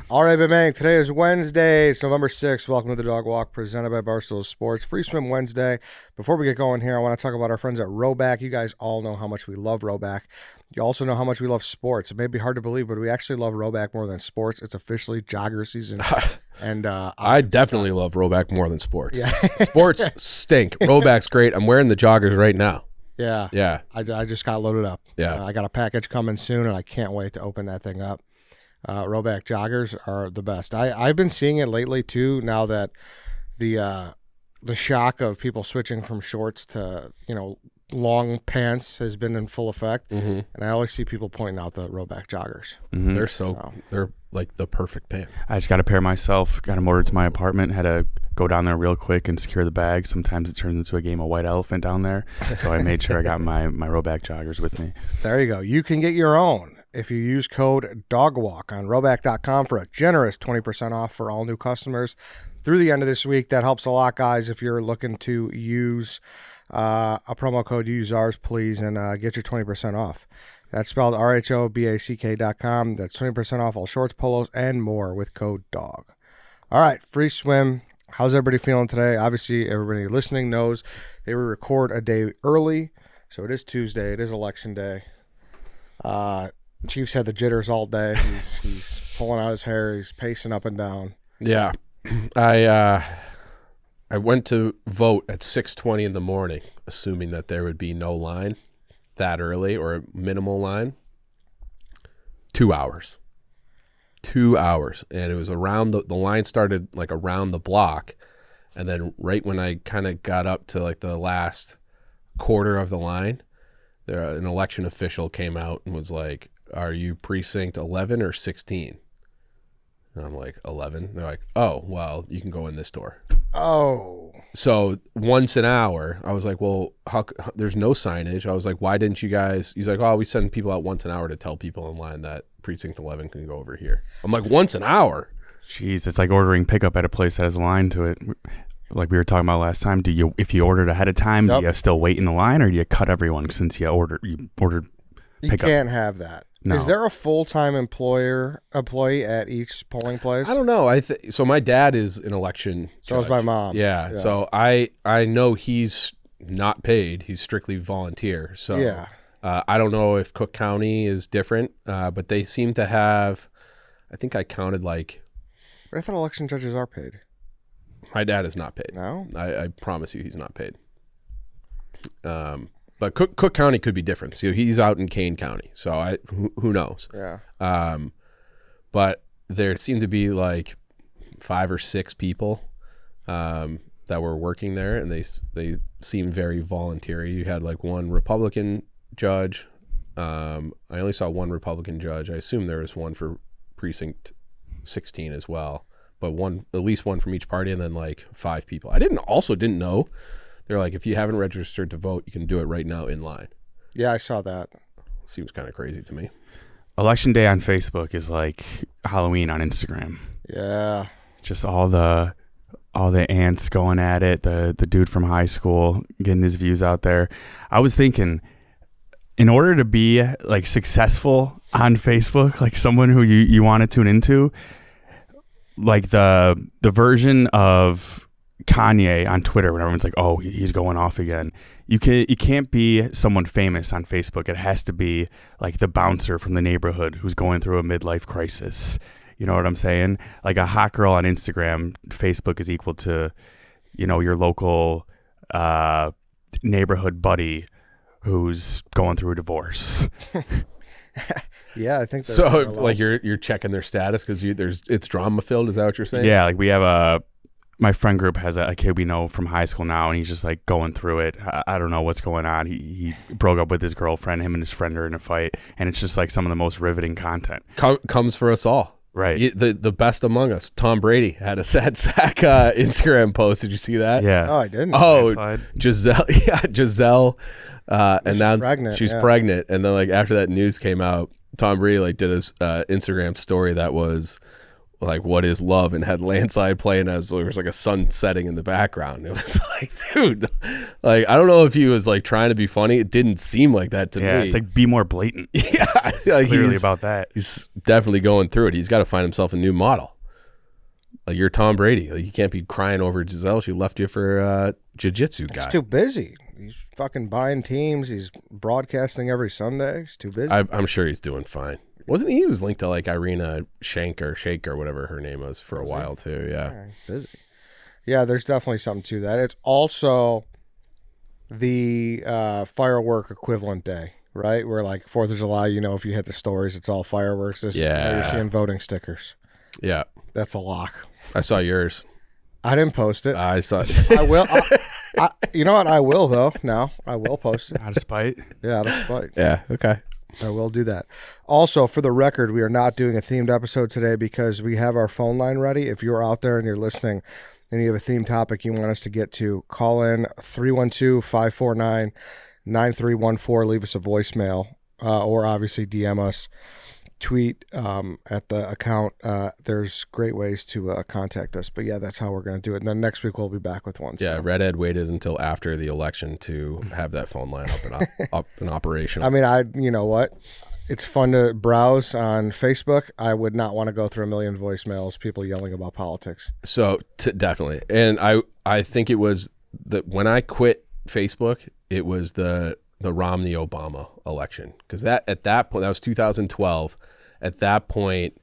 All right, bang. Today is Wednesday. It's November 6th. Welcome to the Dog Walk presented by Barstool Sports. Free Swim Wednesday. Before we get going here, I want to talk about our friends at Rowback. You guys all know how much we love Rowback. You also know how much we love sports. It may be hard to believe, but we actually love Rowback more than sports. It's officially jogger season. And I definitely love Rowback more than sports. Yeah. Sports stink. Rowback's great. I'm wearing the joggers right now. Yeah. Yeah. I just got loaded up. Yeah. I got a package coming soon, and I can't wait to open that thing up. Rowback joggers are the best. I've been seeing it lately too. Now that the shock of people switching from shorts to long pants has been in full effect, and I always see people pointing out the Rowback joggers. They're like the perfect pant. I just got a pair myself. Got them ordered to my apartment. Had to go down there real quick and secure the bag. Sometimes it turns into a game of white elephant down there, so I made sure I got my Rowback joggers with me. There you go. You can get your own if you use code DOGWALK on rowback.com for a generous 20% off for all new customers through the end of this week. That helps a lot, guys. If you're looking to use a promo code, use ours, please, and get your 20% off. That's spelled RHOBACK.com. That's 20% off all shorts, polos, and more with code DOG. All right, Free Swim. How's everybody feeling today? Obviously, everybody listening knows they will record a day early, so it is Tuesday. It is election day. Chief's had the jitters all day. He's pulling out his hair. He's pacing up and down. Yeah. I went to vote at 6:20 in the morning, assuming that there would be no line that early or a minimal line. 2 hours. 2 hours. And it was around the line started like around the block. And then right when I kind of got up to like the last quarter of the line, an election official came out and was like, "Are you precinct 11 or 16? And I'm like, 11. They're like, "Oh, well, you can go in this door." Oh. So once an hour, I was like, well, there's no signage. I was like, why didn't you guys? He's like, oh, we send people out once an hour to tell people in line that precinct 11 can go over here. I'm like, once an hour? Jeez, it's like ordering pickup at a place that has a line to it. Like we were talking about last time, if you ordered ahead of time, do you still wait in the line, or do you cut everyone since you ordered pickup? You can't have that. No. Is there a full-time employee at each polling place? I don't know. So my dad is an election So judge. is my mom. Yeah. So I know he's not paid. He's strictly volunteer. So Yeah. I don't know if Cook County is different, but they seem to have, I think I counted like. But I thought election judges are paid. My dad is not paid. No? I promise you he's not paid. But Cook County could be different. So he's out in Kane County. So who knows? Yeah. But there seemed to be like 5 or 6 people that were working there, and they seemed very voluntary. You had like one Republican judge. I only saw one Republican judge. I assume there was one for precinct 16 as well, but at least one from each party, and then like 5 people. I didn't know. They're like, if you haven't registered to vote, you can do it right now in line. Yeah, I saw that. Seems kind of crazy to me. Election day on Facebook is like Halloween on Instagram. Yeah. Just all the ants going at it. The dude from high school getting his views out there. I was thinking, in order to be like successful on Facebook, like someone who you want to tune into, like the version of Kanye on Twitter when everyone's like, oh, he's going off again. You can't be someone famous on Facebook. It has to be like the bouncer from the neighborhood who's going through a midlife crisis. You know what I'm saying? Like a hot girl on Instagram, Facebook is equal to, your local neighborhood buddy who's going through a divorce. Yeah, I think so. Like you're checking their status because it's drama filled. Is that what you're saying? Yeah, like we have my friend group has a kid we know from high school now, and he's just like going through it. I don't know what's going on. He broke up with his girlfriend. Him and his friend are in a fight, and it's just like some of the most riveting content. Comes for us all. Right. The best among us. Tom Brady had a sad sack Instagram post. Did you see that? Yeah. Oh, I didn't. Oh, Giselle. Yeah, Giselle announced she's pregnant, and then like after that news came out, Tom Brady like did his Instagram story that was like What Is Love and had Landslide playing as there was like a sun setting in the background. It was like, dude, like I don't know if he was like trying to be funny. It didn't seem like that to me. Yeah, it's like be more blatant. Yeah, like clearly about that. He's definitely going through it. He's got to find himself a new model. Like you're Tom Brady. Like you can't be crying over Giselle. She left you for a jiu-jitsu guy. He's too busy. He's fucking buying teams. He's broadcasting every Sunday. He's too busy. I'm sure he's doing fine. Wasn't he? He was linked to like Irina Shayk or whatever her name was for a while too. Yeah. Right, busy. Yeah, there's definitely something to that. It's also the firework equivalent day, right? Where like 4th of July, if you hit the stories, it's all fireworks. You're seeing voting stickers. Yeah. That's a lock. I saw yours. I didn't post it. I saw it. I will. You know what? I will, though. Now I will post it. Out of spite. Yeah, out of spite. Yeah. Okay. I will do that. Also, for the record, we are not doing a themed episode today because we have our phone line ready. If you're out there and you're listening and you have a themed topic you want us to get to, call in 312-549-9314. Leave us a voicemail or obviously DM us. Tweet at the account. There's great ways to contact us. But yeah, that's how we're going to do it. And then next week we'll be back with one. Yeah, so. Red Ed waited until after the election to have that phone line up and operational. I mean, you know what? It's fun to browse on Facebook. I would not want to go through a million voicemails, people yelling about politics. So definitely. And I think it was that when I quit Facebook, it was the Romney-Obama election. Because at that point, that was 2012. At that point,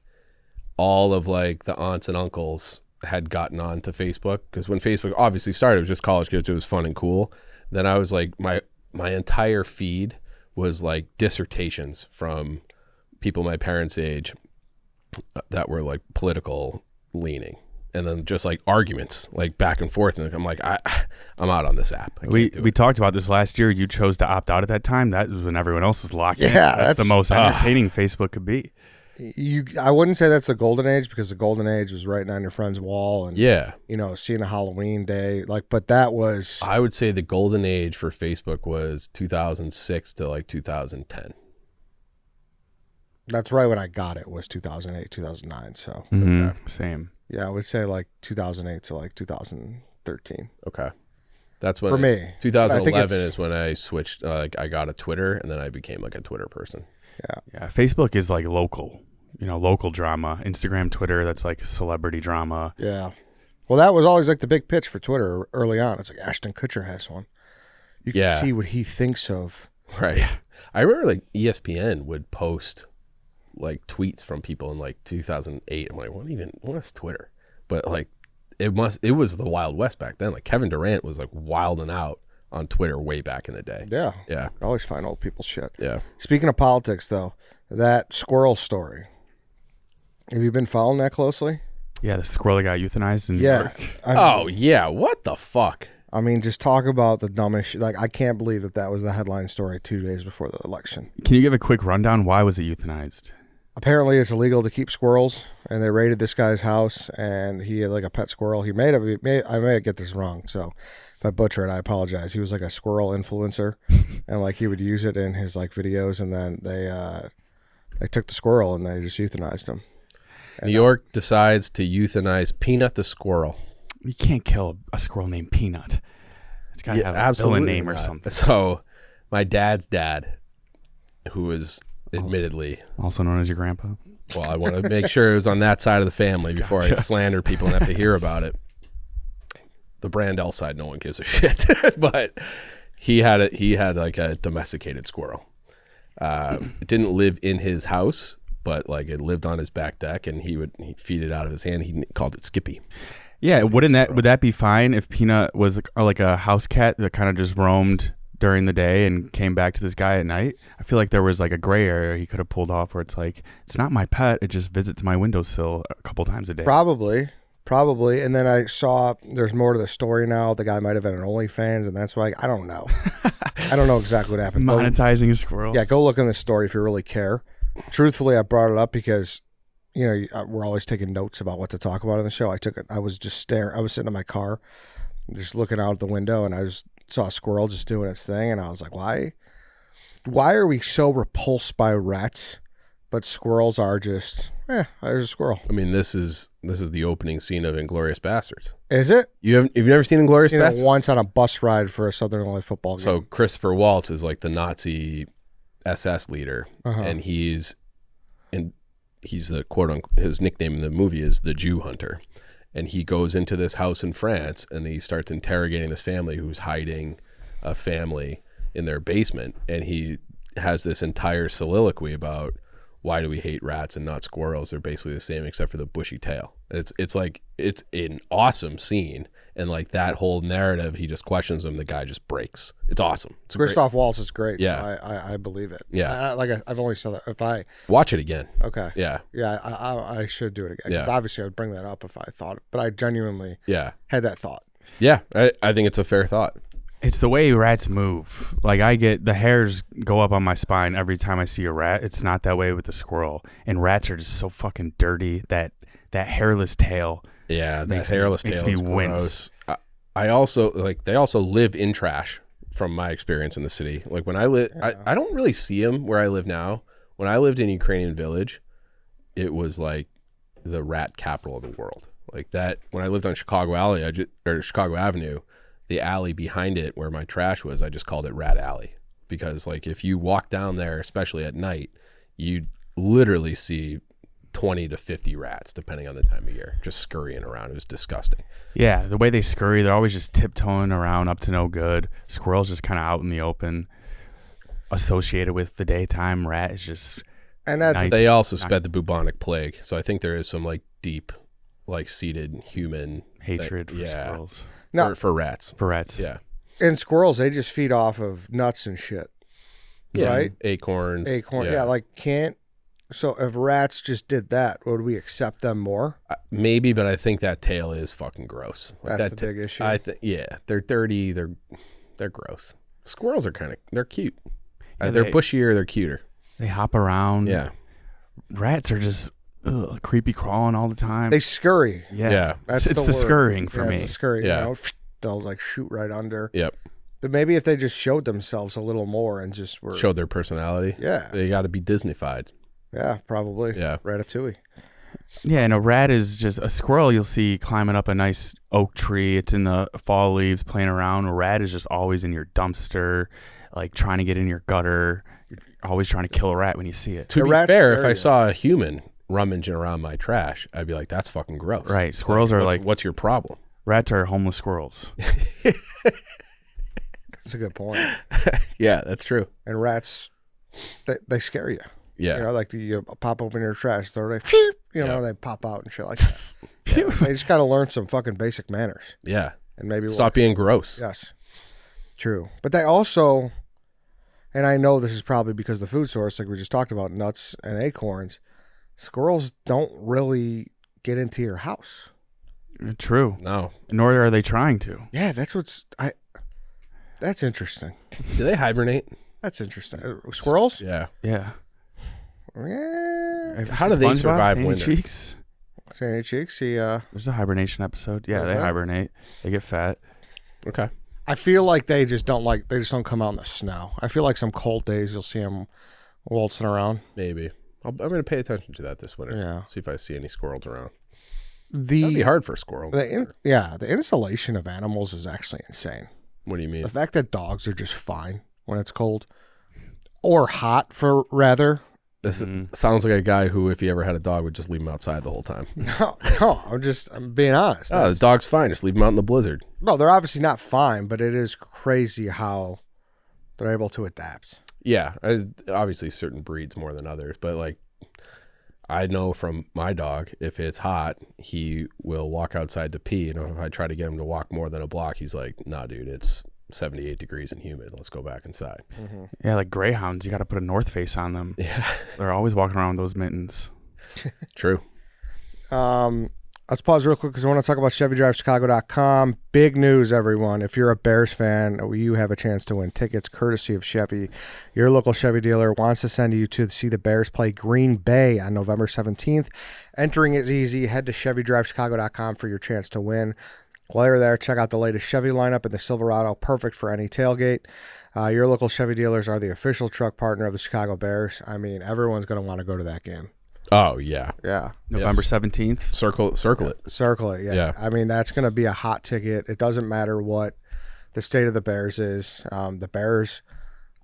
all of like the aunts and uncles had gotten onto Facebook. Because when Facebook obviously started, it was just college kids. It was fun and cool. Then I was like, my entire feed was like dissertations from people my parents' age that were like political leaning. And then just like arguments, like back and forth. And I'm like, I'm out on this app. We talked about this last year. You chose to opt out at that time. That was when everyone else was locked in. Yeah, that's the most entertaining Facebook could be. I wouldn't say that's the golden age because the golden age was writing on your friend's wall and seeing a Halloween day. But that was. I would say the golden age for Facebook was 2006 to like 2010. That's right when I got it was 2008, 2009. So same. Yeah, I would say like 2008 to like 2013. Okay. That's when for me. 2011 is when I switched. I got a Twitter and then I became like a Twitter person. Yeah. Facebook is like local drama. Instagram, Twitter, that's like celebrity drama. Yeah. Well, that was always like the big pitch for Twitter early on. It's like Ashton Kutcher has one. You can see what he thinks of. Right. Yeah. I remember like ESPN would post like tweets from people in like 2008. I'm like, what's Twitter? But like it was the Wild West back then. Like Kevin Durant was like wilding out on Twitter way back in the day. Yeah. Yeah. I always find old people shit. Yeah. Speaking of politics though, that squirrel story. Have you been following that closely? Yeah, the squirrel that got euthanized in New York. Yeah. What the fuck? I mean, just talk about the dumbest shit. Like, I can't believe that was the headline story 2 days before the election. Can you give a quick rundown? Why was it euthanized? Apparently, it's illegal to keep squirrels, and they raided this guy's house, and he had like a pet squirrel. I may get this wrong, so if I butcher it, I apologize. He was like a squirrel influencer, and like he would use it in his like videos, and then they took the squirrel and they just euthanized him. New York decides to euthanize Peanut the squirrel. You can't kill a squirrel named Peanut. It's got to have a villain name or something. So my dad's dad, who is admittedly also known as your grandpa. Well, I want to make sure it was on that side of the family before I slander people and have to hear about it. The Brandel side, no one gives a shit. But he had like a domesticated squirrel. It didn't live in his house, but like it lived on his back deck, and he'd feed it out of his hand. He called it Skippy. Yeah, would that be fine if Peanut was like a house cat that kind of just roamed during the day and came back to this guy at night? I feel like there was like a gray area he could have pulled off where it's like, it's not my pet, it just visits my windowsill a couple times a day. Probably. And then I saw there's more to the story now. The guy might have had an OnlyFans, and that's why I don't know. I don't know exactly what happened. Monetizing a squirrel. Yeah, go look in the story if you really care. Truthfully, I brought it up because we're always taking notes about what to talk about in the show. I was just staring. I was sitting in my car, just looking out the window, and I just saw a squirrel just doing its thing, and I was like, why are we so repulsed by rats, but squirrels are just there's a squirrel. I mean, this is the opening scene of Inglourious Bastards. Is it? You've never seen Inglourious Seen Bastards? it once on a bus ride for a Southern Illinois football game. So Christopher Waltz is like the Nazi SS leader, and he's the quote unquote, his nickname in the movie is the Jew Hunter, and he goes into this house in France and he starts interrogating this family who's hiding a family in their basement, and he has this entire soliloquy about why do we hate rats and not squirrels? They're basically the same except for the bushy tail. It's like it's an awesome scene, and like that whole narrative, he just questions him. The guy just breaks. It's awesome. It's Christoph Waltz is great. Yeah. So I believe it. Yeah. I've only said that. If I watch it again. okay. Yeah. Yeah, I should do it again. Because obviously I would bring that up if I thought it, but I genuinely had that thought. Yeah. I think it's a fair thought. It's the way rats move. Like I get the hairs go up on my spine every time I see a rat. It's not that way with the squirrel. And rats are just so fucking dirty. That hairless tail. Yeah, that hairless tail makes me is wince. gross. I also they also live in trash from my experience in the city. Like when I live, I don't really see them where I live now. When I lived in Ukrainian Village, it was like the rat capital of the world. Like that when I lived on Chicago Avenue. The alley behind it where my trash was, I just called it Rat Alley, because like if you walk down there, especially at night, you literally see 20 to 50 rats, depending on the time of year, just scurrying around. It was disgusting. Yeah, the way they scurry, they're always just tiptoeing around up to no good. Squirrels just kind of out in the open, associated with the daytime. Rat is just... And that's They also spread the bubonic plague, so I think there is some like deep, like seated human hatred for squirrels. No. For rats. For rats. Yeah. And squirrels, they just feed off of nuts and shit. Yeah. Right? Acorns. Yeah, like so if rats just did that, would we accept them more? Maybe, but I think that tail is fucking gross. Like That's the big issue. They're dirty. They're gross. Squirrels are they're cute. Yeah, they're bushier. They're cuter. They hop around. Yeah. Rats are just creepy crawling all the time. They scurry. Yeah. That's it's the word. scurrying for me. It's the scurry. Yeah. You know, they'll like shoot right under. Yep. But maybe if they just showed themselves a little more and just were... Showed their personality. Yeah. They got to be Disneyfied. Yeah, probably. Yeah. Ratatouille. Yeah, and a rat is just a squirrel you'll see climbing up a nice oak tree. It's in the fall leaves playing around. A rat is just always in your dumpster, like trying to get in your gutter. You're always trying to kill a rat when you see it. To be fair, if I saw a human rummaging around my trash, I'd be like, that's fucking gross. Right. Squirrels are like... What's your problem? Rats are homeless squirrels. That's a good point. Yeah, that's true. And rats, they scare you. Yeah. You know, like you pop open your trash, they they pop out and shit like that. Yeah, they just got to learn some fucking basic manners. Yeah. And maybe stop being gross. Yes. True. But they also, and I know this is probably because the food source, like we just talked about, nuts and acorns, squirrels don't really get into your house. True. No. Nor are they trying to. Yeah, that's interesting. Do they hibernate? That's interesting. Squirrels? Yeah. Yeah. Yeah. How do they survive Sandy winter? Cheeks? Sandy Cheeks, There's a hibernation episode. Yeah, Is they that? hibernate. They get fat. Okay. I feel like they just don't come out in the snow. I feel like some cold days you'll see them waltzing around. Maybe. I'm going to pay attention to that this winter. Yeah. See if I see any squirrels around. That'd The be hard for a squirrel. the insulation of animals is actually insane. What do you mean? The fact that dogs are just fine when it's cold or hot, for rather. This sounds like a guy who, if he ever had a dog, would just leave him outside the whole time. No, I'm being honest. Oh, the dog's fine. Just leave him out in the blizzard. No, they're obviously not fine, but it is crazy how they're able to adapt. Yeah. Obviously, certain breeds more than others. But, like, I know from my dog, if it's hot, he will walk outside to pee. And if I try to get him to walk more than a block, he's like, nah, dude, it's 78 degrees and humid. Let's go back inside. Mm-hmm. Yeah, like greyhounds, you got to put a North Face on them. Yeah. They're always walking around with those mittens. True. Let's pause real quick because I want to talk about ChevyDriveChicago.com. Big news, everyone. If you're a Bears fan, you have a chance to win tickets courtesy of Chevy. Your local Chevy dealer wants to send you to see the Bears play Green Bay on November 17th. Entering is easy. Head to ChevyDriveChicago.com for your chance to win. While you're there, check out the latest Chevy lineup in the Silverado, perfect for any tailgate. Your local Chevy dealers are the official truck partner of the Chicago Bears. I mean, everyone's going to want to go to that game. Oh yeah. Yeah. November 17th. Circle it. Circle it. Yeah. Yeah. I mean, that's going to be a hot ticket. It doesn't matter what the state of the Bears is. The Bears,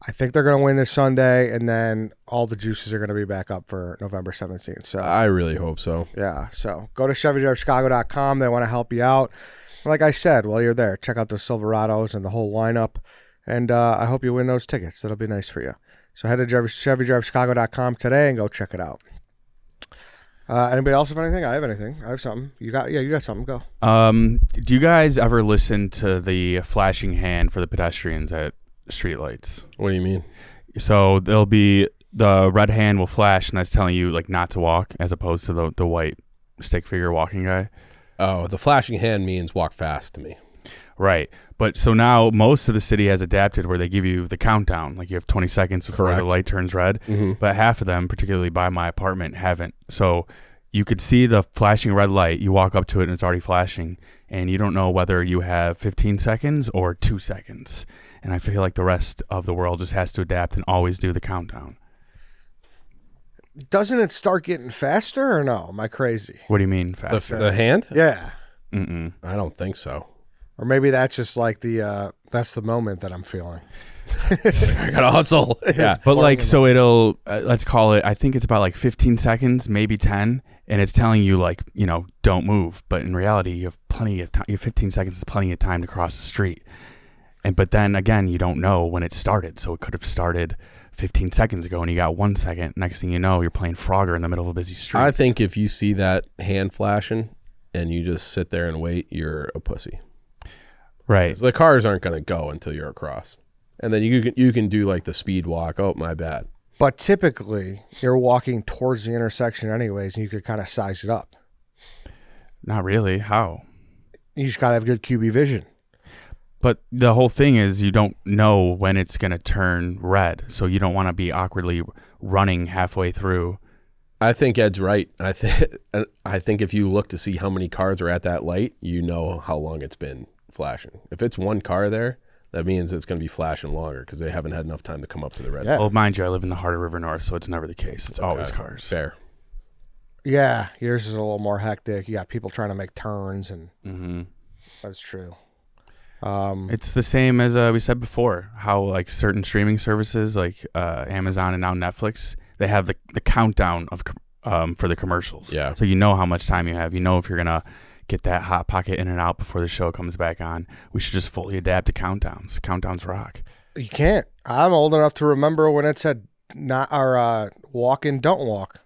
I think they're going to win this Sunday, and then all the juices are going to be back up for November 17th. So I really hope so. yeah. So go to ChevyDriveChicago.com. They want to help you out. Like I said, while you're there, check out the Silverados and the whole lineup. And I hope you win those tickets. That'll be nice for you. So head to ChevyDriveChicago.com today and go check it out. Anybody else have anything? I have anything. I have something. You got something. Go. Do you guys ever listen to the flashing hand for the pedestrians at streetlights? What do you mean? So there'll be the red hand will flash, and that's telling you like not to walk, as opposed to the white stick figure walking guy. Oh, the flashing hand means walk fast to me. Right. But so now most of the city has adapted where they give you the countdown. Like you have 20 seconds before Correct. the light turns red. Mm-hmm. But half of them, particularly by my apartment, haven't. So you could see the flashing red light. You walk up to it and it's already flashing. And you don't know whether you have 15 seconds or 2 seconds. And I feel like the rest of the world just has to adapt and always do the countdown. Doesn't it start getting faster or no? Am I crazy? What do you mean faster? The hand? Yeah. Mm-mm. I don't think so. Or maybe that's just like that's the moment that I'm feeling. I gotta hustle. Yeah. But like, so it'll, let's call it, I think it's about like 15 seconds, maybe 10. And it's telling you like, don't move. But in reality, you have plenty of time. You have 15 seconds is plenty of time to cross the street. But then again, you don't know when it started. So it could have started 15 seconds ago and you got 1 second. Next thing you know, you're playing Frogger in the middle of a busy street. I think if you see that hand flashing and you just sit there and wait, you're a pussy. Right. The cars aren't going to go until you're across. And then you can do like the speed walk. Oh, my bad. But typically, you're walking towards the intersection anyways, and you could kind of size it up. Not really. How? You just got to have good QB vision. But the whole thing is you don't know when it's going to turn red. So you don't want to be awkwardly running halfway through. I think Ed's right. I think if you look to see how many cars are at that light, you know how long it's been flashing. If it's one car there, that means it's going to be flashing longer because they haven't had enough time to come up to the red. Yeah. Well, mind you, I live in the heart of River North, so it's never the case. It's always cars. Fair. Yeah, yours is a little more hectic. You got people trying to make turns, and Mm-hmm. that's true. It's the same as we said before, how like certain streaming services like Amazon and now Netflix, they have the countdown of for the commercials. Yeah. So you know how much time you have. You know if you're going to get that hot pocket in and out before the show comes back on. We should just fully adapt to countdowns. Countdowns rock. You can't. I'm old enough to remember when it said walk and don't walk.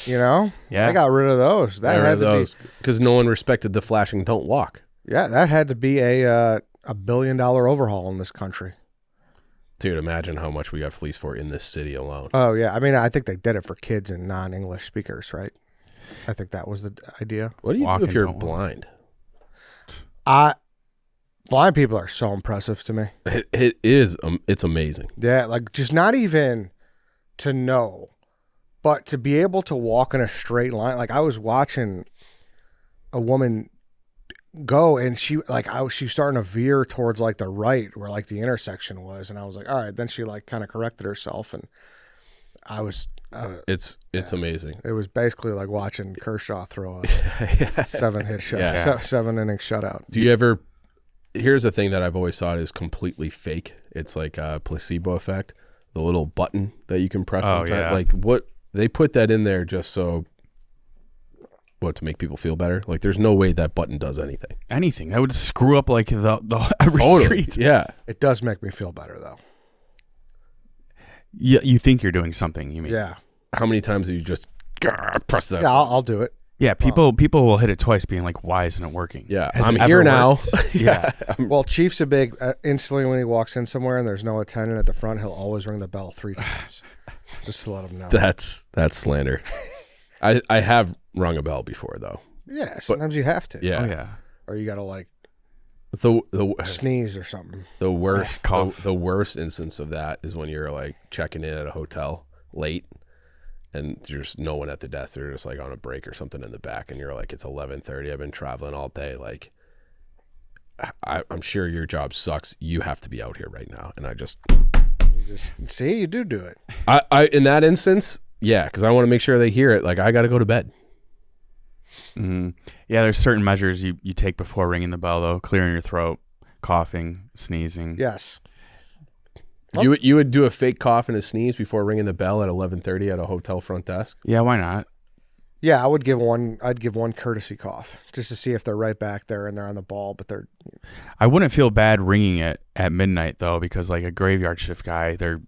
Yeah. I got rid of those. That had to be because no one respected the flashing don't walk. Yeah, that had to be a $1 billion overhaul in this country. Dude, imagine how much we got fleeced for in this city alone. Oh yeah, I mean, I think they did it for kids and non-English speakers, right? I think that was the idea. What do you Walk do if and you're don't walk. blind? Blind people are so impressive to me. It is. It's amazing. Yeah, like just not even to know, but to be able to walk in a straight line. Like I was watching a woman go, and she was starting to veer towards like the right where like the intersection was, and I was like, all right. Then she like kind of corrected herself, and I was. It's amazing. It was basically like watching Kershaw throw a 7-hit shot, Yeah. 7-inning shutout. Do you ever? Here's the thing that I've always thought is completely fake. It's like a placebo effect. The little button that you can press. Oh, yeah. Like what they put that in there just so. What, to make people feel better? Like there's no way that button does anything. Anything. That would screw up like the every street. Yeah. It does make me feel better though. Yeah, you think you're doing something, you mean? Yeah. How many times do you just press that? Yeah, I'll do it. Yeah, people will hit it twice being like, why isn't it working? Yeah, Has I'm it ever here now. worked? Yeah. Well, Chief's a big, instantly when he walks in somewhere and there's no attendant at the front, he'll always ring the bell 3 times just to let him know. That's slander. I have rung a bell before though. Yeah, sometimes you have to. Yeah. Oh, yeah. Or you got to like The sneeze or something. the worst Cough. the worst instance of that is when you're like checking in at a hotel late and there's no one at the desk. They're just like on a break or something in the back, and you're like, it's 11:30. I've been traveling all day. Like, I'm sure your job sucks. You have to be out here right now. And I just You just see, you do it. I in that instance, Yeah, because I want to make sure they hear it. Like, I got to go to bed. Yeah, there's certain measures you take before ringing the bell, though. Clearing your throat, coughing, sneezing. Yes. You would do a fake cough and a sneeze before ringing the bell at 11:30 at a hotel front desk? Yeah, why not? Yeah, I'd give one courtesy cough just to see if they're right back there and they're on the ball, but they're... I wouldn't feel bad ringing it at midnight, though, because like a graveyard shift guy, they're,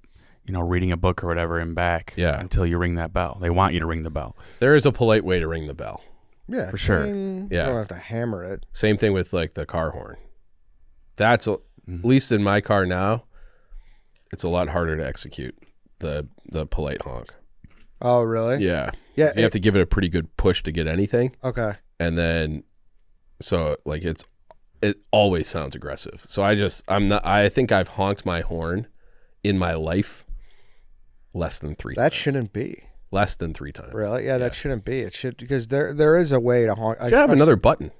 reading a book or whatever and back until you ring that bell. They want you to ring the bell. There is a polite way to ring the bell. Yeah, for sure. You don't have to hammer it. Same thing with like the car horn. That's at least in my car now, it's a lot harder to execute the polite honk. Oh, really? Yeah. Yeah. You have to give it a pretty good push to get anything. Okay. And then, so like it always sounds aggressive. So I think I've honked my horn in my life less than 3 times. That shouldn't be. Less than 3 times. Really? Yeah, that shouldn't be. It should, because there is a way to honk. You should have another button.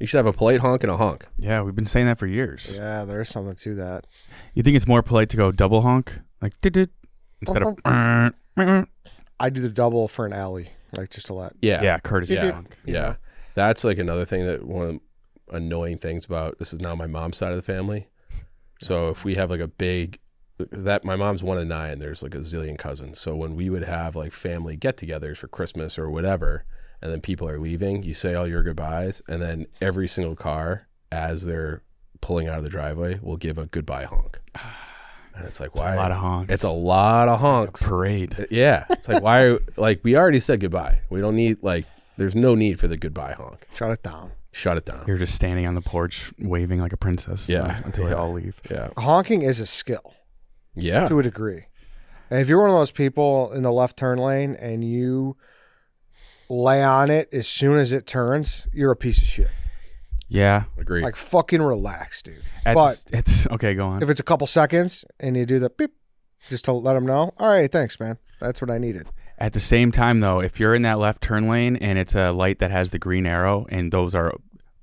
You should have a polite honk and a honk. Yeah, we've been saying that for years. Yeah, there is something to that. You think it's more polite to go double honk? Like, did instead of... I do the double for an alley, like just to let. Yeah, courtesy honk. Yeah. That's like another thing that one of the annoying things about, this is now my mom's side of the family. So if we have like a big, my mom's 1 of 9, there's like a zillion cousins. So when we would have like family get-togethers for Christmas or whatever, and then people are leaving, you say all your goodbyes, and then every single car, as they're pulling out of the driveway, will give a goodbye honk. And it's like, why? A lot of honks. It's a lot of honks. A parade. Yeah. It's like, why? Like, we already said goodbye. We don't need, like, there's no need for the goodbye honk. Shut it down. Shut it down. You're just standing on the porch waving like a princess until they all leave. Yeah. Honking is a skill. Yeah. To a degree. And if you're one of those people in the left turn lane and you lay on it as soon as it turns, you're a piece of shit. Yeah. Agreed. Like, fucking relax, dude. It's okay, go on. If it's a couple seconds and you do the beep, just to let them know, all right, thanks, man. That's what I needed. At the same time, though, if you're in that left turn lane and it's a light that has the green arrow, and those are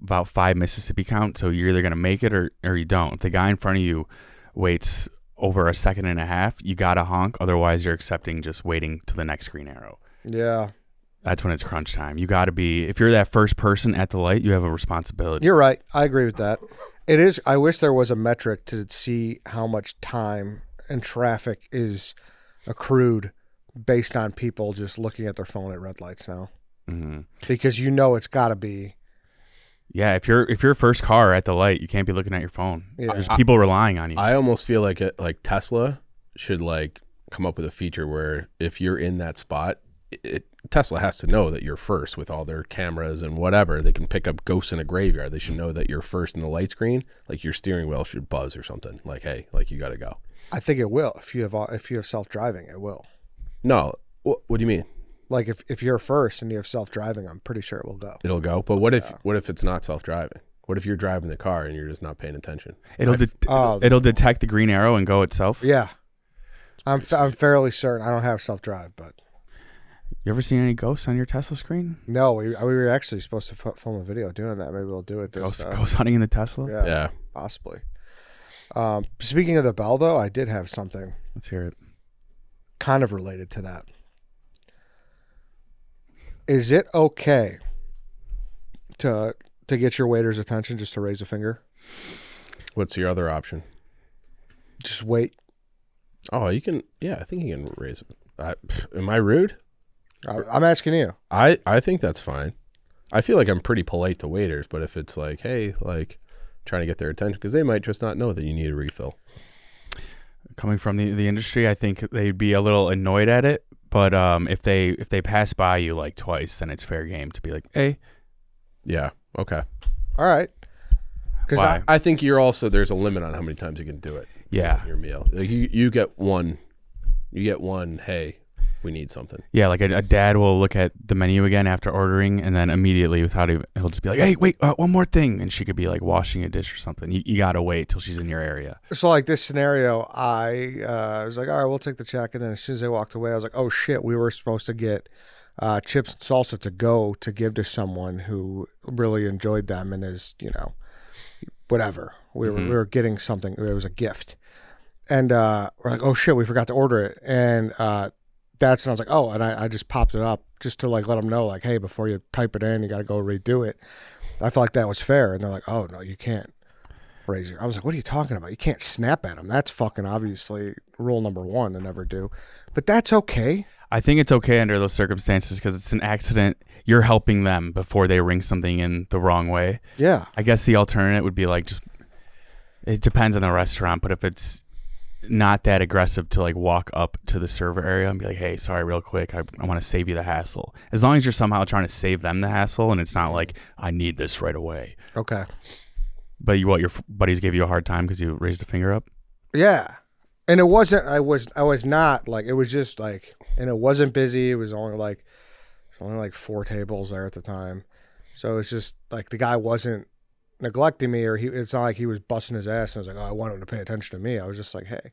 about 5 Mississippi count, so you're either going to make it or you don't. If the guy in front of you waits over a second and a half, you got to honk. Otherwise, you're accepting just waiting to the next green arrow. Yeah. That's when it's crunch time. You got to be, if you're that first person at the light, you have a responsibility. You're right. I agree with that. It is. I wish there was a metric to see how much time and traffic is accrued based on people just looking at their phone at red lights now. Mm-hmm. Because it's got to be. Yeah, if you're first car at the light, you can't be looking at your phone. Yeah. There's people relying on you. I almost feel like Tesla should like come up with a feature where if you're in that spot, Tesla has to know that you're first with all their cameras and whatever. They can pick up ghosts in a graveyard. They should know that you're first in the light screen. Like your steering wheel should buzz or something. Like, hey, like you got to go. I think it will. If you have self-driving, it will. No. What do you mean? Like if you're first and you have self-driving, I'm pretty sure it will go. It'll go. But what if it's not self-driving? What if you're driving the car and you're just not paying attention? It'll detect the green arrow and go itself. Yeah. I'm fairly certain. I don't have self-drive, but. You ever seen any ghosts on your Tesla screen? No, we were actually supposed to film a video doing that. Maybe we'll do it. Ghost hunting in the Tesla? Yeah. Possibly. Speaking of the bell, though, I did have something. Let's hear it. Kind of related to that. Is it okay to get your waiter's attention just to raise a finger? What's your other option? Just wait. Oh, you can. Yeah, I think you can raise it. Am I rude? I'm asking you. I think that's fine. I feel like I'm pretty polite to waiters, but if it's like, hey, like trying to get their attention, because they might just not know that you need a refill. Coming from the industry, I think they'd be a little annoyed at it. But if they pass by you like twice, then it's fair game to be like, hey. Yeah. Okay. All right. Because I think you're also, there's a limit on how many times you can do it. Yeah. Your meal. Like you get one. Hey, we need something. Yeah, like a dad will look at the menu again after ordering, and then immediately he'll just be like, hey, wait, one more thing. And she could be like washing a dish or something. You got to wait till she's in your area. So like this scenario, I was like, all right, we'll take the check. And then as soon as I walked away, I was like, oh shit, we were supposed to get chips and salsa to go to give to someone who really enjoyed them and is, whatever. We were getting something. It was a gift. And we're like, oh shit, we forgot to order it. And that's when I was like, oh, and I just popped it up just to like let them know, like, hey, before you type it in, you got to go redo it. I felt like that was fair. And they're like, oh, no, you can't raise your. I was like, what are you talking about? You can't snap at them. That's fucking obviously rule number 1 to never do. But that's okay. I think it's okay under those circumstances because it's an accident. You're helping them before they ring something in the wrong way. Yeah. I guess the alternate would be like just, it depends on the restaurant, but if it's not that aggressive to like walk up to the server area and be like, hey, sorry, real quick, I want to save you the hassle. As long as you're somehow trying to save them the hassle and it's not like, I need this right away. Okay. But your buddies gave you a hard time because you raised a finger up? Yeah. And it wasn't, I was not like, it was just like, and it wasn't busy. It was only like 4 tables there at the time. So it's just like the guy wasn't neglecting me, or it's not like he was busting his ass. And I was like, oh, I want him to pay attention to me. I was just like, hey,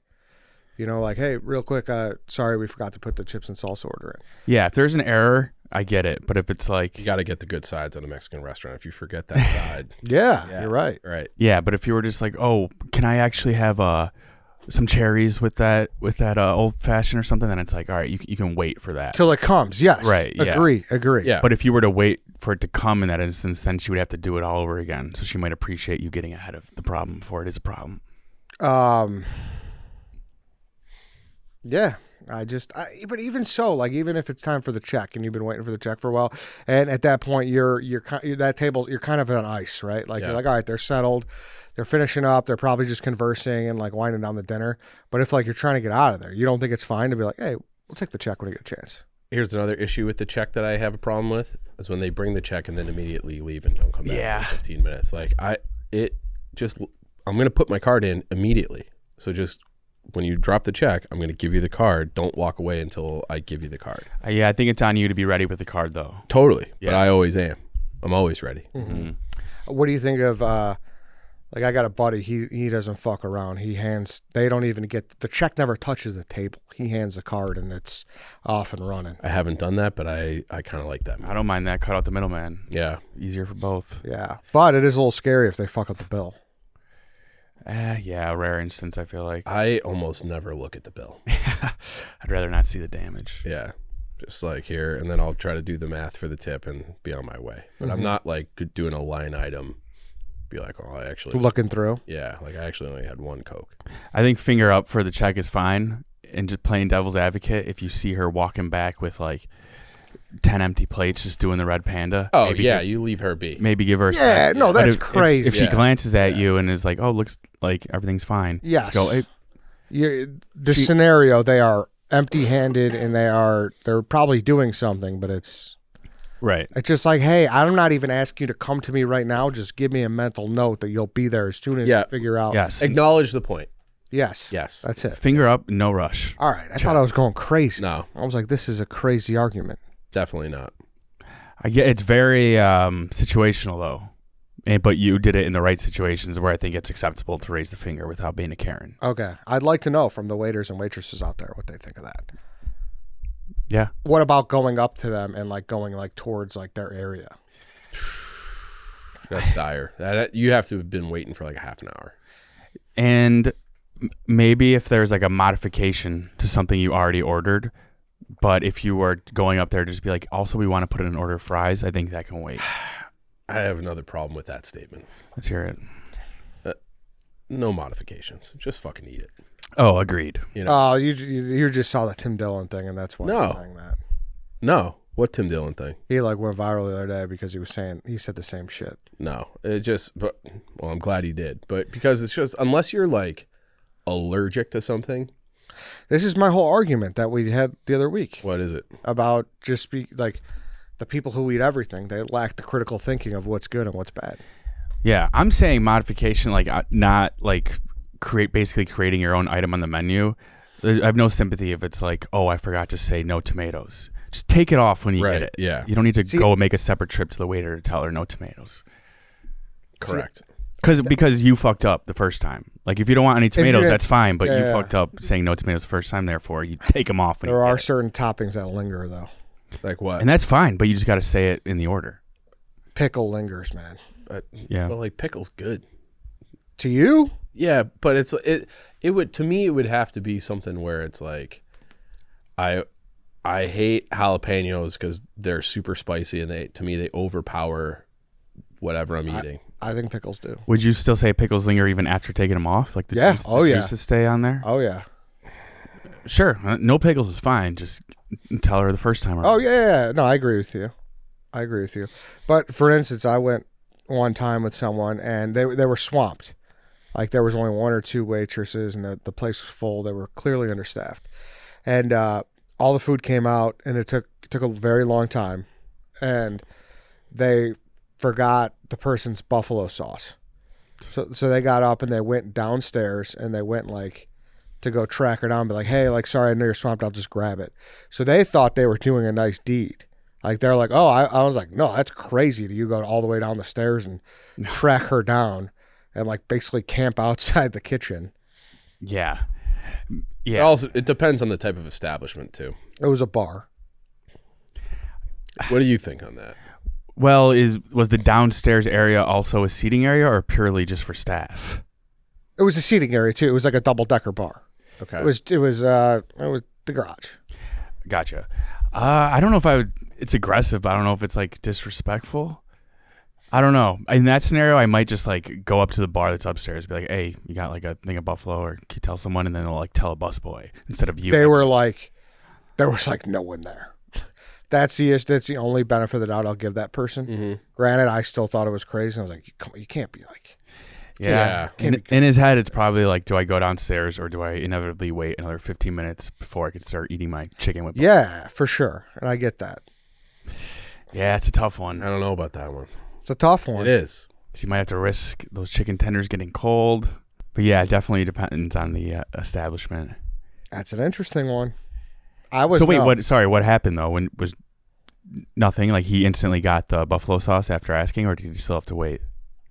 like, hey, real quick, sorry, we forgot to put the chips and salsa order in. Yeah, if there's an error, I get it. But if it's like, You got to get the good sides at a Mexican restaurant. If you forget that side. Yeah, you're right. Right. yeah, but if you were just like, oh, can I actually have some cherries with that old fashioned or something, then it's like, all right, you can wait for that. Till it comes. Yes. Right, yeah. Agree. Yeah. But if you were to wait for it to come in that instance, then she would have to do it all over again. So she might appreciate you getting ahead of the problem before it is a problem. Yeah. But even so, like, even if it's time for the check and you've been waiting for the check for a while, and at that point you're that table, you're kind of on ice, right? Like, you're like, all right, they're settled, they're finishing up, they're probably just conversing and like winding down the dinner. But if like you're trying to get out of there, you don't think it's fine to be like, hey, we'll take the check when we get a chance. Here's another issue with the check that I have a problem with is when they bring the check and then immediately leave and don't come back for 15 minutes. Like I'm going to put my card in immediately. So just when you drop the check, I'm going to give you the card. Don't walk away until I give you the card. Yeah, I think it's on you to be ready with the card though. Totally. Yeah. But I always am. I'm always ready. Mm-hmm. What do you think of like, I got a buddy, he doesn't fuck around. They don't even get, the check never touches the table. He hands the card and it's off and running. I haven't done that, but I kind of like that. I don't mind that. Cut out the middleman. Yeah. Easier for both. Yeah. But it is a little scary if they fuck up the bill. Yeah, a rare instance, I feel like. I almost never look at the bill. I'd rather not see the damage. Yeah. Just like here, and then I'll try to do the math for the tip and be on my way. But I'm not like doing a line item. Be like, oh, I actually looking through. Yeah, like I actually only had 1 Coke. I think finger up for the check is fine. And just playing devil's advocate, if you see her walking back with like 10 empty plates, just doing the red panda. Oh yeah, you leave her be. Maybe give her a Yeah, no, that's if, crazy. If she glances at you and is like, oh, looks like everything's fine. Yes. Go, hey. Scenario, they are empty-handed and they're probably doing something, but it's just like, hey, I'm not even asking you to come to me right now. Just give me a mental note that you'll be there as soon as you figure out. Yes. Acknowledge the point. Yes. That's it. Finger up, no rush. All right. I thought I was going crazy. No. I was like, this is a crazy argument. Definitely not. I get it's very situational though. But you did it in the right situations where I think it's acceptable to raise the finger without being a Karen. Okay. I'd like to know from the waiters and waitresses out there what they think of that. Yeah. What about going up to them and like going like towards like their area? That's dire. That you have to have been waiting for like a half an hour. And maybe if there's like a modification to something you already ordered, but if you were going up there to just be like, also we want to put in an order of fries, I think that can wait. I have another problem with that statement. Let's hear it. No modifications. Just fucking eat it. Oh, agreed. You know? Oh, you just saw the Tim Dillon thing, and that's why you're saying that. No. What Tim Dillon thing? He like went viral the other day because he said the same shit. No. I'm glad he did. But because it's just, unless you're like allergic to something. This is my whole argument that we had the other week. What is it? About just like the people who eat everything, they lack the critical thinking of what's good and what's bad. Yeah, I'm saying modification, like not like basically creating your own item on the menu. I have no sympathy if it's like, oh, I forgot to say no tomatoes. Just take it off when you get it. Yeah. You don't need to go and make a separate trip to the waiter to tell her no tomatoes. Correct. Because you fucked up the first time. Like if you don't want any tomatoes, that's fine. But you fucked up saying no tomatoes the first time. Therefore, you take them off. There are certain toppings that linger though. Like what? And that's fine. But you just got to say it in the order. Pickle lingers, man. Yeah. Well, like pickle's good. To you? Yeah, but it would, to me, it would have to be something where it's like, I hate jalapenos because they're super spicy, and to me they overpower whatever I'm eating. I think pickles do. Would you still say pickles linger even after taking them off? Like the juices stay on there? Oh, yeah. Sure. No pickles is fine. Just tell her the first time around. Oh, yeah. No, I agree with you. But for instance, I went one time with someone and they were swamped. Like there was only one or two waitresses and the place was full. They were clearly understaffed. And all the food came out and it took a very long time. And they forgot the person's buffalo sauce. So they got up and they went downstairs and they went like to go track her down, be like, hey, like, sorry, I know you're swamped, I'll just grab it. So they thought they were doing a nice deed. Like they're like, oh, I was like, no, that's crazy. Do you go all the way down the stairs and track her down and like basically camp outside the kitchen? Yeah. It depends on the type of establishment too. It was a bar. What do you think on that? Well, was the downstairs area also a seating area or purely just for staff? It was a seating area too. It was like a double-decker bar. Okay. It was the garage. Gotcha. I don't know if I would. It's aggressive, but I don't know if it's like disrespectful. I don't know. In that scenario, I might just like go up to the bar that's upstairs, be like, "Hey, you got like a thing of buffalo?" Or can you tell someone, and then they'll like tell a busboy instead of you. There was like no one there. That's the only benefit of the doubt I'll give that person. Mm-hmm. Granted, I still thought it was crazy. I was like, you can't be like. Yeah. In his head, it's probably like, do I go downstairs or do I inevitably wait another 15 minutes before I can start eating my chicken with buffalo? Yeah, for sure. And I get that. Yeah, it's a tough one. I don't know about that one. It's a tough one. It is. So you might have to risk those chicken tenders getting cold. But yeah, it definitely depends on the establishment. That's an interesting one. What happened though? When was nothing? Like he instantly got the buffalo sauce after asking, or did you still have to wait?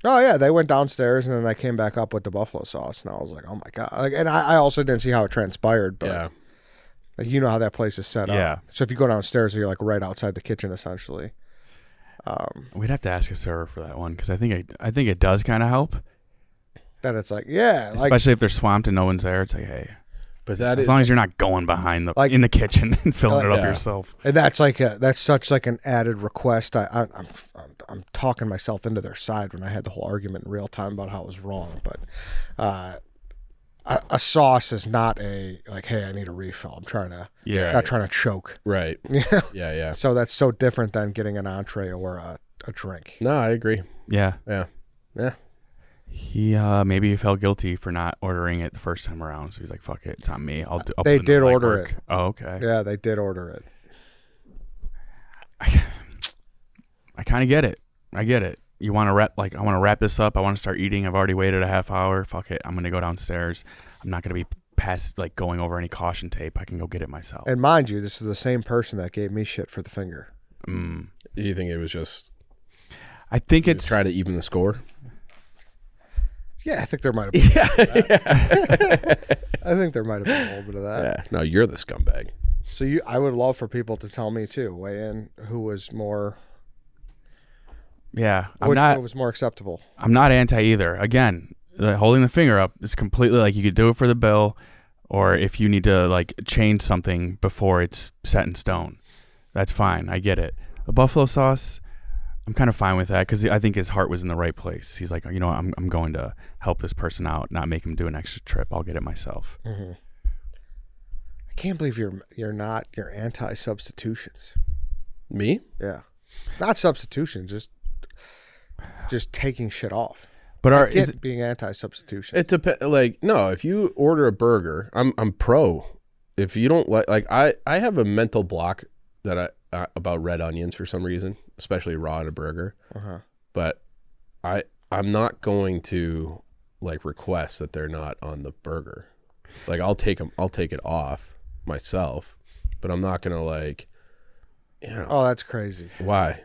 Oh yeah, they went downstairs and then I came back up with the buffalo sauce and I was like, oh my god! Like, and I also didn't see how it transpired, but like you know how that place is set up. Yeah. So if you go downstairs, you're like right outside the kitchen essentially. We'd have to ask a server for that one because I think it does kind of help. That it's like especially if they're swamped and no one's there. It's like, hey, but as long as you're not going behind in the kitchen and filling it up yourself. And that's such like an added request. I'm talking myself into their side when I had the whole argument in real time about how it was wrong. But a sauce is not a like, hey, I need a refill. I'm trying to not trying to choke. Right. Yeah. Yeah. So that's so different than getting an entree or a drink. No, I agree. Yeah. Yeah. He maybe felt guilty for not ordering it the first time around, so he's like, "Fuck it, it's on me." I'll they did order it. Oh, okay. Yeah, they did order it. I kind of get it. I get it. You want to I want to wrap this up. I want to start eating. I've already waited a half hour. Fuck it. I'm gonna go downstairs. I'm not gonna be past like going over any caution tape. I can go get it myself. And mind you, this is the same person that gave me shit for the finger. Do you think it was just? I think it's try to even the score. Yeah, I think there might have been. I think there might have been a little bit of that. Yeah. No, you're the scumbag. So I would love for people to tell me too, weigh in, who was more. Yeah, which one was more acceptable? I'm not anti either. Again, holding the finger up is completely like you could do it for the bill, or if you need to like change something before it's set in stone, that's fine. I get it. The buffalo sauce, I'm kind of fine with that because I think his heart was in the right place. He's like, you know, I'm going to help this person out, not make him do an extra trip. I'll get it myself. Mm-hmm. I can't believe you're anti-substitutions. Me? Yeah, not substitutions, just taking shit off. But is it being anti-substitution? It depends. Like, no, if you order a burger, I'm pro. If you don't like I have a mental block that about red onions for some reason, especially raw in a burger. Uh-huh. But I'm not going to like request that they're not on the burger. Like I'll take it off myself, but I'm not gonna like, you know. Oh, that's crazy. Why?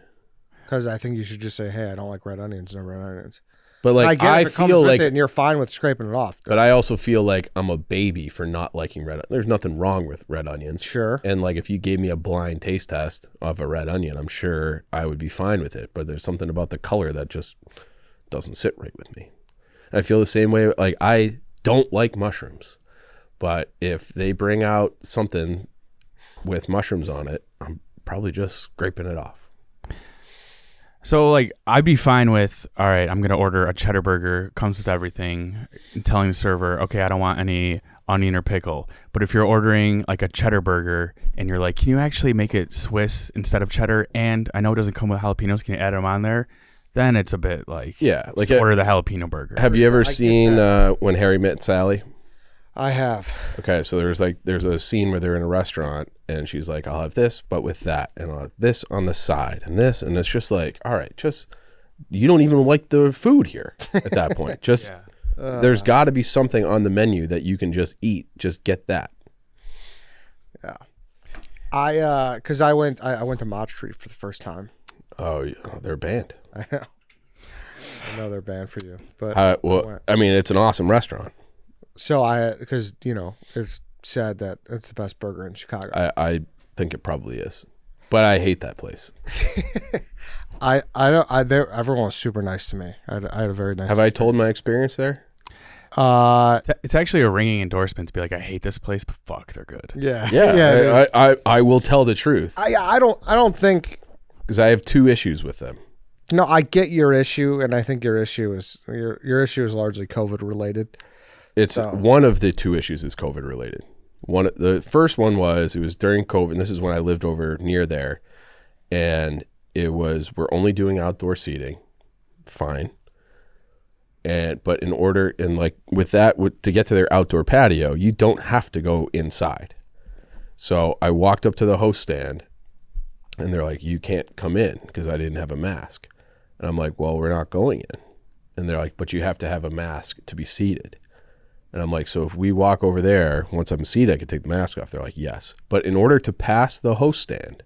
Because I think you should just say, hey, I don't like red onions, no red onions. But like I feel like and you're fine with scraping it off. But I also feel like I'm a baby for not liking red. There's nothing wrong with red onions. Sure. And like if you gave me a blind taste test of a red onion, I'm sure I would be fine with it. But there's something about the color that just doesn't sit right with me. And I feel the same way. Like I don't like mushrooms, but if they bring out something with mushrooms on it, I'm probably just scraping it off. So like I'd be fine with, all right, I'm going to order a cheddar burger, comes with everything, and telling the server, okay, I don't want any onion or pickle. But if you're ordering like a cheddar burger and you're like, can you actually make it Swiss instead of cheddar? And I know it doesn't come with jalapenos, can you add them on there? Then it's a bit like, like order the jalapeno burger. Have you ever seen When Harry Met Sally? I have. Okay, so there's a scene where they're in a restaurant and she's like, I'll have this, but with that, and I'll have this on the side and this, and it's just like, all right, just you don't even like the food here at that point. Just there's got to be something on the menu that you can just eat. Just get that. Yeah, because I went to Mod Street for the first time. Oh, yeah, they're banned. I know they're banned for you, but I mean, it's an awesome restaurant. So because it's said that it's the best burger in Chicago. I think it probably is, but I hate that place. Everyone was super nice to me. I had a very nice. Have I told my experience there? It's actually a ringing endorsement to be like, I hate this place, but fuck, they're good. Yeah. I will tell the truth. I don't think, because I have 2 issues with them. No, I get your issue, and I think your issue is largely COVID related. It's one of the 2 issues is COVID related. The first one was, it was during COVID, and this is when I lived over near there, and it was, we're only doing outdoor seating, fine. But in order, and like with that, to get to their outdoor patio, you don't have to go inside. So I walked up to the host stand, and they're like, you can't come in because I didn't have a mask. And I'm like, well, we're not going in. And they're like, but you have to have a mask to be seated. And I'm like, so if we walk over there, once I'm seated, I can take the mask off. They're like, yes. But in order to pass the host stand,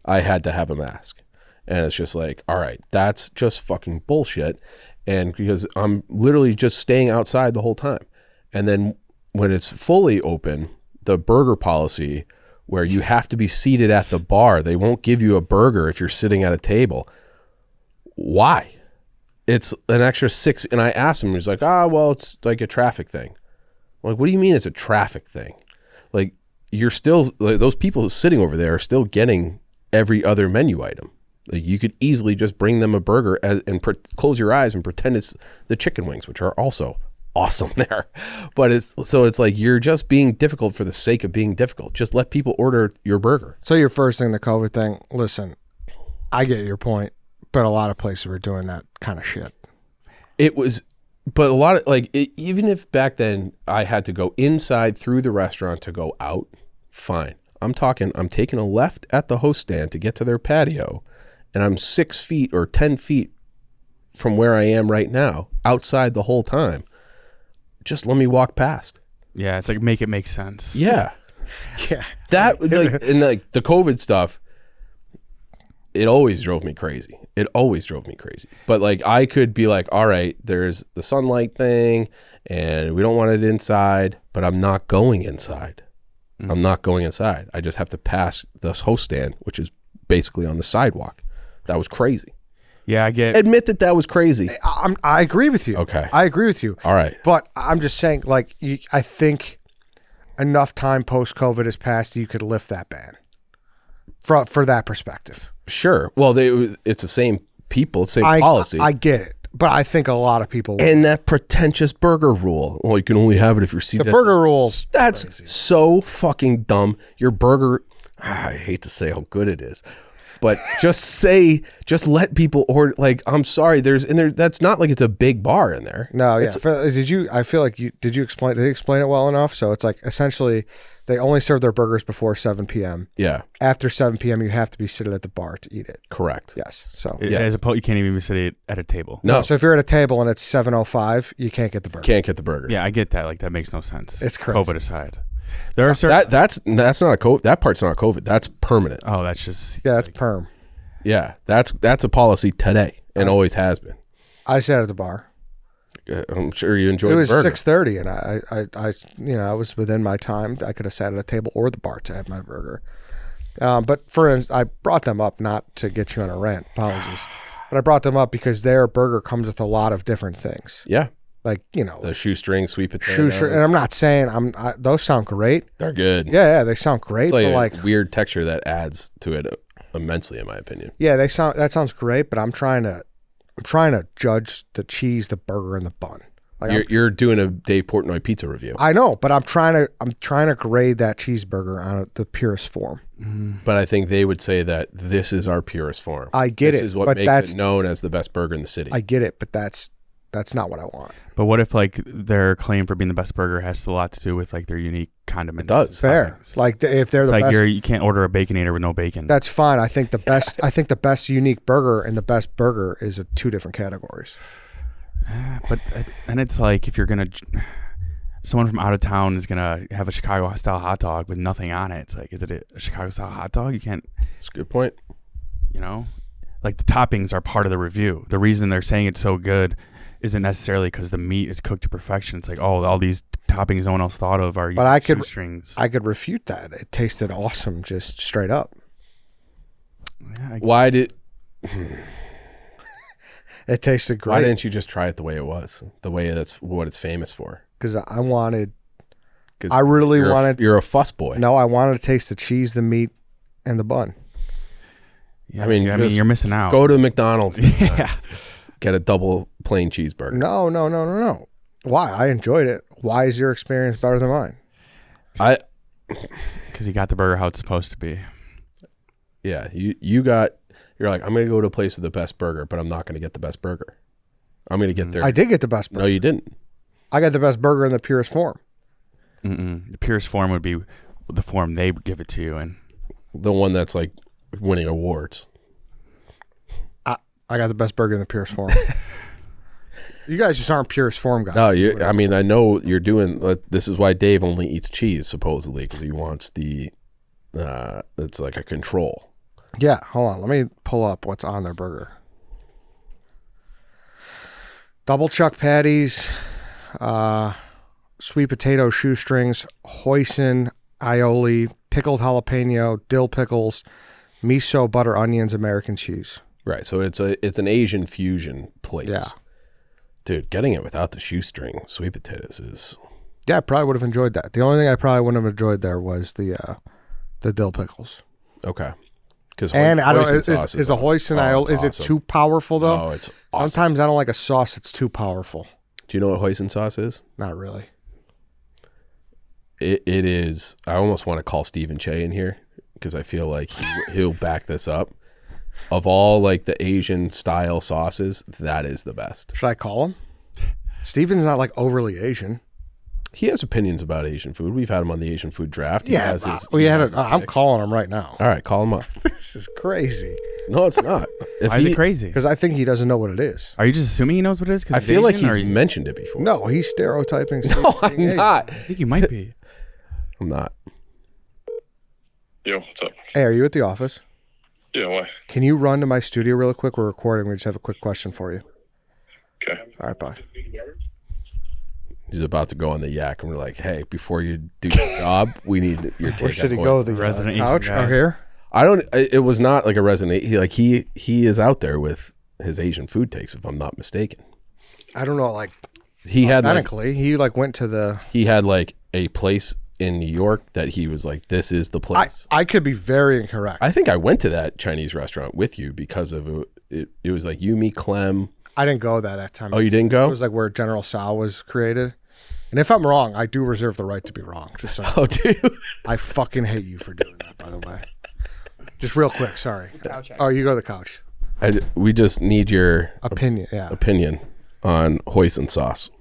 I had to have a mask. And it's just like, all right, that's just fucking bullshit. And because I'm literally just staying outside the whole time. And then when it's fully open, the burger policy where you have to be seated at the bar, they won't give you a burger if you're sitting at a table. Why? It's an extra 6. And I asked him, he's like, well, it's like a traffic thing. I'm like, what do you mean it's a traffic thing? Like, you're still, like, those people sitting over there are still getting every other menu item. Like, you could easily just bring them a burger and close your eyes and pretend it's the chicken wings, which are also awesome there. But it's like, you're just being difficult for the sake of being difficult. Just let people order your burger. So your first thing, the COVID thing, listen, I get your point, but a lot of places were doing that kind of shit. It was, but a lot of, like, even if back then I had to go inside through the restaurant to go out, fine. I'm taking a left at the host stand to get to their patio, and I'm 6 feet or 10 feet from where I am right now, outside the whole time. Just let me walk past. Yeah, it's like, make it make sense. Yeah. Yeah. That, like, and like the COVID stuff, it always drove me crazy. But like, I could be like, all right, there's the sunlight thing and we don't want it inside, but I'm not going inside. I'm not going inside. I just have to pass this host stand, which is basically on the sidewalk. That was crazy. Yeah, Admit that was crazy. I agree with you. Okay. I agree with you. All right. But I'm just saying, like, I think enough time post-COVID has passed that you could lift that ban for that perspective. Sure. Well, it's the same people, same policy. I get it. But I think a lot of people... And that pretentious burger rule. Well, you can only have it if you're seated. The burger rules. That's crazy. So fucking dumb. Your burger... I hate to say how good it is. But just let people order. Like, I'm sorry, that's not like it's a big bar in there. No, yeah. I feel like did you explain it well enough? So it's like, essentially, they only serve their burgers before 7 p.m. Yeah. After 7 p.m., you have to be seated at the bar to eat it. Correct. Yes. So as opposed, you can't even be sitting at a table. No. So if you're at a table and it's 7:05, you can't get the burger. Can't get the burger. Yeah, I get that. Like, that makes no sense. It's crazy. COVID aside. There are certain... That's not a COVID. That part's not COVID. That's permanent. Oh, that's just... Yeah, that's perm. Yeah, that's a policy today and always has been. I sat at the bar. I'm sure you enjoyed the burger. It was 6:30, and I was within my time. I could have sat at a table or the bar to have my burger. But for instance, I brought them up not to get you on a rant. Apologies, but I brought them up because their burger comes with a lot of different things. Yeah. Like, you know, The shoestring sweet potato. and I'm not saying those sound great. They're good. Yeah, they sound great. It's like but a like weird texture that adds to it immensely, in my opinion. yeah, that sounds great. But I'm trying to judge the cheese, the burger, and the bun. Like You're doing a Dave Portnoy pizza review. I know, but I'm trying to grade that cheeseburger on the purest form. But I think they would say that this is our purest form. I get this it, is what but makes it known as the best burger in the city. I get it, but that's not what I want. But what if like their claim for being the best burger has a lot to do with like their unique condiments? It does. Fair. Like if they're It's the like best, you can't order a Baconator with no bacon. that's fine. I think the best unique burger and the best burger is two different categories. But and it's like if you're gonna, someone from out of town is gonna have a Chicago style hot dog with nothing on it. It's like, is it a Chicago style hot dog? You can't. That's a good point. You know, like the toppings are part of the review. The reason they're saying it's so good isn't necessarily because the meat is cooked to perfection. It's like, oh, all these toppings no one else thought of are. But I could refute that. It tasted awesome, just straight up. Yeah, Why did? It tasted great. Why didn't you just try it the way it was? The way that's what it's famous for. Because I really wanted. You're a fuss boy. No, I wanted to taste the cheese, the meat, and the bun. Yeah, I mean, you're missing out. Go to McDonald's. Yeah. Get a double plain cheeseburger. No. Why? I enjoyed it. Why is your experience better than mine? Because you got the burger how it's supposed to be. Yeah, you're like, I'm going to go to a place with the best burger, but I'm not going to get the best burger. I'm going to get there. I did get the best burger. No, you didn't. I got the best burger in the purest form. The purest form would be the form they would give it to you in. The one that's like winning awards. I got the best burger in the purest form. You guys just aren't purest form guys. No, I mean, I know you're doing. This is why Dave only eats cheese, supposedly, because he wants it's like a control. Yeah, hold on. Let me pull up what's on their burger. Double chuck patties, sweet potato shoestrings, hoisin, aioli, pickled jalapeno, dill pickles, miso, butter, onions, American cheese. Right, so it's an Asian fusion place. Yeah. Dude, getting it without the shoestring sweet potatoes is... Yeah, I probably would have enjoyed that. The only thing I probably wouldn't have enjoyed there was the dill pickles. Okay. And I don't. Is the hoisin aioli? Is it too powerful though? No, it's awesome. Sometimes I don't like a sauce that's too powerful. Do you know what hoisin sauce is? Not really. It is. I almost want to call Stephen Chay in here because I feel like he'll back this up. Of all like the Asian style sauces, that is the best. Should I call him? Steven's not like overly Asian. He has opinions about Asian food. We've had him on the Asian food draft. I'm calling him right now. All right, call him up. This is crazy. No, it's not. Why is it crazy? Because I think he doesn't know what it is. Are you just assuming he knows what it is? I feel like he's mentioned it before. No, he's stereotyping. No, I'm not. I think you might be. I'm not. Yo, what's up? Hey, are you at the office? Yeah, why? Can you run to my studio real quick? We're recording. We just have a quick question for you. Okay. All right, bye. He's about to go on the yak, and we're like, "Hey, before you do your job, we need your take." Where should he go? The resident couch guy. or here? I don't. It was not like a resident. He is out there with his Asian food takes, if I'm not mistaken. I don't know. Like he had technically, he like went to the. He had like a place in New York that he was like, "This is the place." I could be very incorrect. I think I went to that Chinese restaurant with you because of it. It was like you, me, Clem. I didn't go that time. Oh, you didn't go? It was like where General Tso was created. And if I'm wrong, I do reserve the right to be wrong. Just so Oh, dude. I fucking hate you for doing that, by the way. Just real quick, sorry. Oh, you go to the couch. We just need your opinion on hoisin sauce.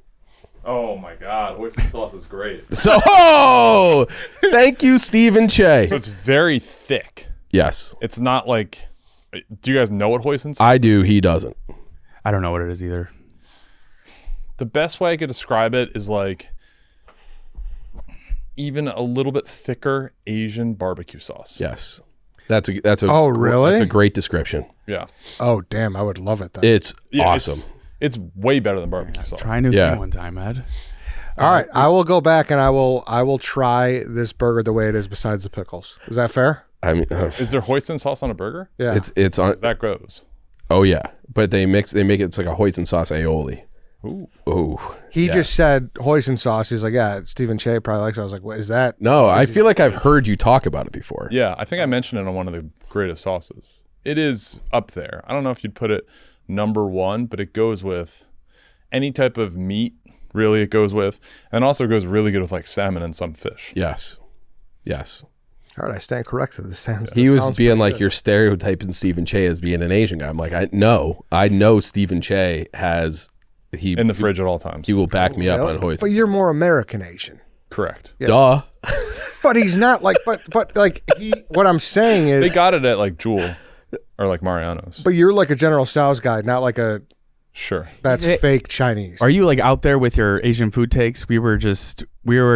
Oh my God, hoisin sauce is great. So, thank you, Stephen Chay. So it's very thick. Yes. It's not like. Do you guys know what hoisin sauce? I do. He doesn't. I don't know what it is either. The best way I could describe it is like even a little bit thicker Asian barbecue sauce. Yes. That's a Oh, really? That's a great description. Yeah. Oh, damn. I would love it then. It's awesome. It's way better than barbecue sauce. Try a new thing one time, Ed. All right. I will go back and I will try this burger the way it is besides the pickles. Is that fair? I mean, Is there hoisin sauce on a burger? Yeah. it's on. That grows. Oh yeah, but they make it. It's like a hoisin sauce aioli. Ooh. Oh, He just said hoisin sauce. He's like, yeah, Stephen Chay probably likes it. I was like, what is that? No, I feel like I've heard you talk about it before. Yeah, I think I mentioned it on one of the greatest sauces. It is up there. I don't know if you'd put it number one, but it goes with any type of meat. Really, it goes with, and also goes really good with like salmon and some fish. Yes. All right, I stand corrected. This sounds. He this was sounds being pretty like, good. you're stereotyping Stephen Chay as being an Asian guy. I'm like, I know Stephen Chay has In the fridge at all times. He will back me up Really? on hoisin. But you're more American Asian. Correct. Yeah. Duh. But he's not like. But like he. What I'm saying is. They got it at like Jewel or like Mariano's. But you're like a General Tso's guy, not like a. Sure. That's fake Chinese. Are you like out there with your Asian food takes? We were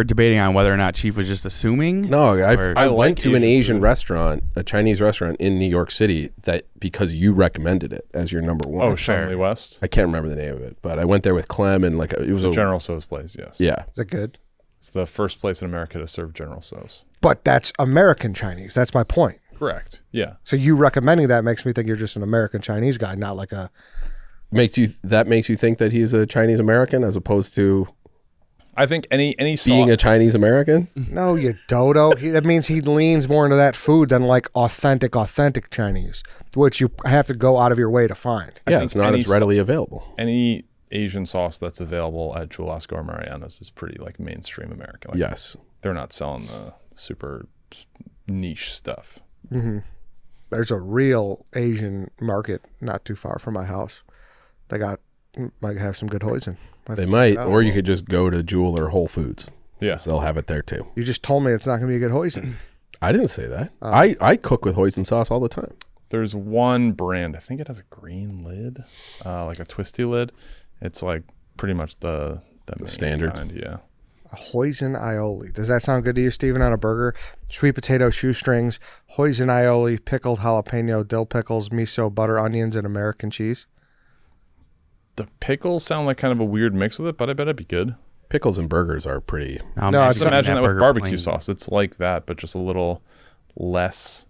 debating on whether or not Chief was just assuming. No, I like went to an Asian Asian food. restaurant, a Chinese restaurant in New York City, that because you recommended it as your number one. Oh, Shanley West. I can't remember the name of it, but I went there with Clem and like it was a General Tso's place, yes. Yeah. Is it good? It's the first place in America to serve General Tso's. But that's American Chinese. That's my point. Correct. Yeah. So you recommending that makes me think you're just an American Chinese guy, not like a. Makes you think that he's a Chinese American as opposed to I think any being a Chinese American. No, you dodo. That means he leans more into that food than like authentic Chinese, which you have to go out of your way to find. Yeah, think it's not any as readily available. any Asian sauce that's available at Jewel Oscar or Mariano's is pretty like mainstream American. Like, Yes. they're not selling the super niche stuff. There's a real Asian market not too far from my house. They might have some good hoisin. They might, or you could just go to Jewel or Whole Foods. Yeah. So they'll have it there too. You just told me it's not going to be a good hoisin. I didn't say that. I cook with hoisin sauce all the time. There's one brand, I think it has a green lid, like a twisty lid. It's like pretty much the main standard. kind, yeah. A hoisin aioli. Does that sound good to you, Steven, on a burger? Sweet potato shoestrings, hoisin aioli, pickled jalapeno, dill pickles, miso, butter, onions, and American cheese. The pickles sound like kind of a weird mix with it, but I bet it'd be good. Pickles and burgers are pretty. No, it's Just imagine that with burger barbecue plain. sauce. It's like that, but just a little less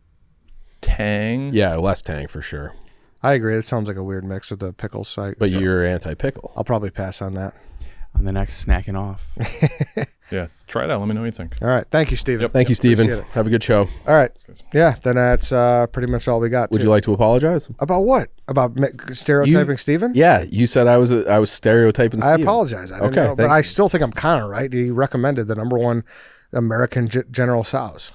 tang. Yeah, less tang for sure. I agree. It sounds like a weird mix with the pickles. So But you're anti-pickle. I'll probably pass on that. On the next snacking off. Yeah, try it out. Let me know what you think. All right. Thank you, Steven. Yep. Thank you, Steven. Appreciate it. Have a good show. All right. guys. Yeah, then that's pretty much all we got. Would too. you like to apologize? About what? About stereotyping Steven? Yeah, you said I was stereotyping I Steven. apologize. I didn't Okay, know, but thank I you. still think I'm kind of right. He recommended the number one American General Tso's.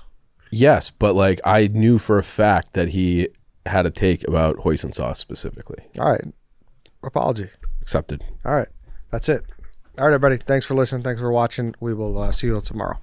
Yes, but like I knew for a fact that he had a take about hoisin sauce specifically. All right. Apology. Accepted. All right. That's it. All right, everybody. Thanks for listening. Thanks for watching. We will see you tomorrow.